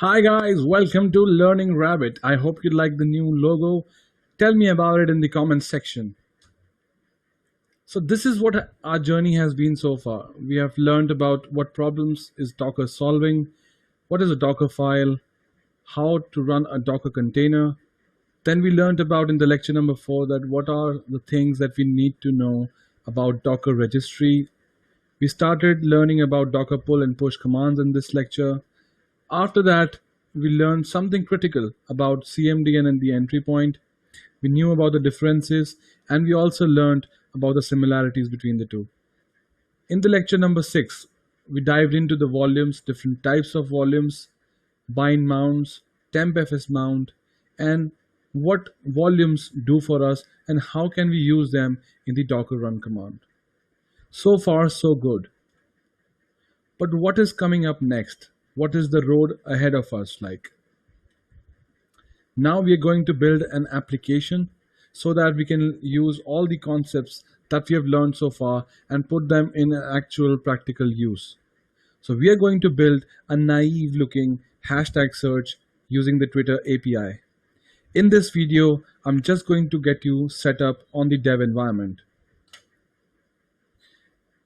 Hi guys, welcome to Learning Rabbit. I hope you like the new logo. Tell me about it in the comments section. So this is what our journey has been so far. We have learned about what problems is Docker solving, what is a Docker file, how to run a Docker container. Then we learned about in the lecture number 4 that what are the things that we need to know about Docker registry. We started learning about Docker pull and push commands in this lecture. After that, we learned something critical about CMD and the entry point. We knew about the differences, and we also learned about the similarities between the two. In the lecture number 6, we dived into the volumes, different types of volumes, bind mounts, tempfs mount, and what volumes do for us and how can we use them in the Docker run command. So far, so good. But what is coming up next? What is the road ahead of us like? Now we are going to build an application so that we can use all the concepts that we have learned so far and put them in actual practical use. So we are going to build a naive looking hashtag search using the Twitter API. In this video, I'm just going to get you set up on the dev environment.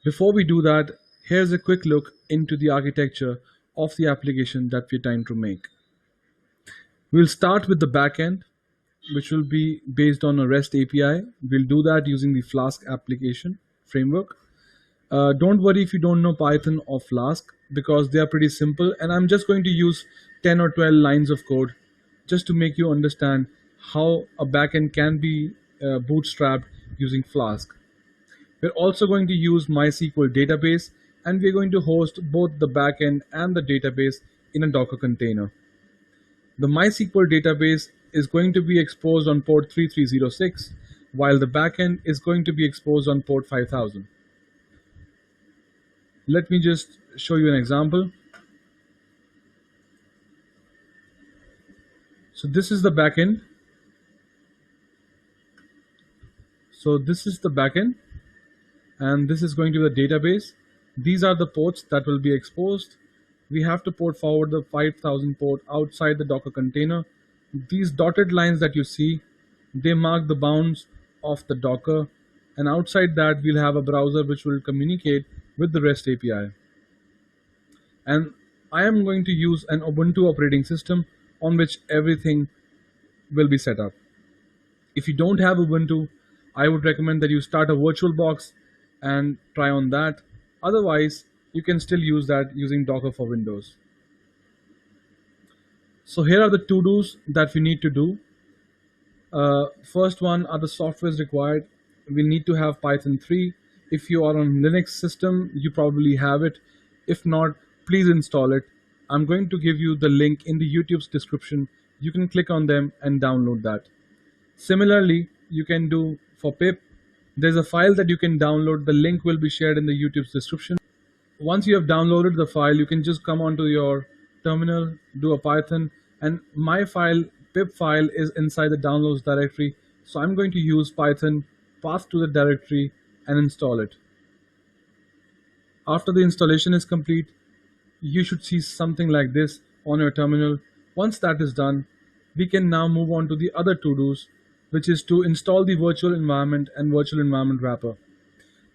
Before we do that, here's a quick look into the architecture of the application that we're trying to make. We'll start with the backend, which will be based on a REST API. We'll do that using the Flask application framework. Don't worry if you don't know Python or Flask because they are pretty simple, and I'm just going to use 10 or 12 lines of code just to make you understand how a backend can be bootstrapped using Flask. We're also going to use MySQL database, and we're going to host both the backend and the database in a Docker container. The MySQL database is going to be exposed on port 3306, while the backend is going to be exposed on port 5000. Let me just show you an example. So this is the backend. And this is going to be the database. These are the ports that will be exposed. We have to port forward the 5000 port outside the Docker container. These dotted lines that you see, they mark the bounds of the Docker, and outside that we'll have a browser which will communicate with the REST API. And I am going to use an Ubuntu operating system on which everything will be set up. If you don't have Ubuntu, I would recommend that you start a VirtualBox and try on that. Otherwise, you can still use that using Docker for Windows. So here are the to-dos that we need to do. First one are the softwares required. We need to have Python 3. If you are on Linux system, you probably have it. If not, please install it. I'm going to give you the link in the YouTube's description. You can click on them and download that. Similarly, you can do for pip. There's a file that you can download. The link will be shared in the YouTube's description. Once you have downloaded the file, you can just come onto your terminal, do a Python, and my file, pip file, is inside the downloads directory. So I'm going to use Python, path to the directory, and install it. After the installation is complete, you should see something like this on your terminal. Once that is done, we can now move on to the other to-dos, which is to install the virtual environment and virtual environment wrapper.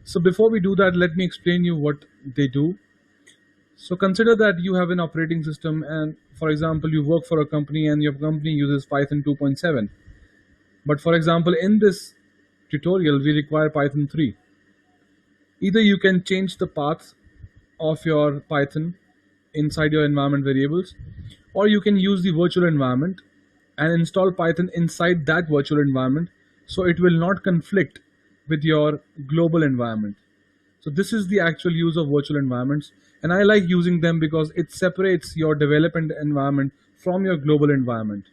So before we do that, let me explain you what they do. So consider that you have an operating system and, for example, you work for a company and your company uses Python 2.7. But for example, in this tutorial, we require Python 3. Either you can change the path of your Python inside your environment variables, or you can use the virtual environment and install Python inside that virtual environment so it will not conflict with your global environment. So this is the actual use of virtual environments, and I like using them because it separates your development environment from your global environment.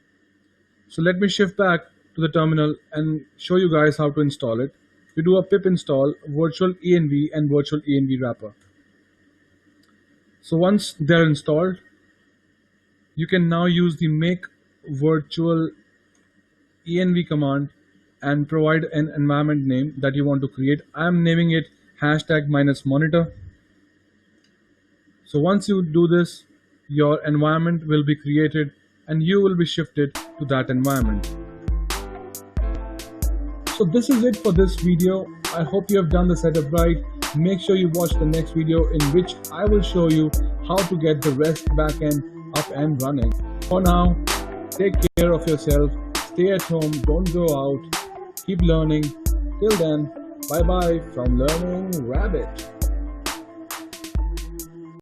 So let me shift back to the terminal and show you guys how to install it. We do a pip install virtualenv and virtualenvwrapper. So once they're installed, you can now use the make virtualenv command and provide an environment name that you want to create. I am naming it #-monitor. So once you do this, your environment will be created and you will be shifted to that environment. So this is it for this video. I hope you have done the setup right. Make sure you watch the next video in which I will show you how to get the REST backend up and running. For now, take care of yourself, stay at home, don't go out, keep learning. Till then, bye bye from Learning Rabbit.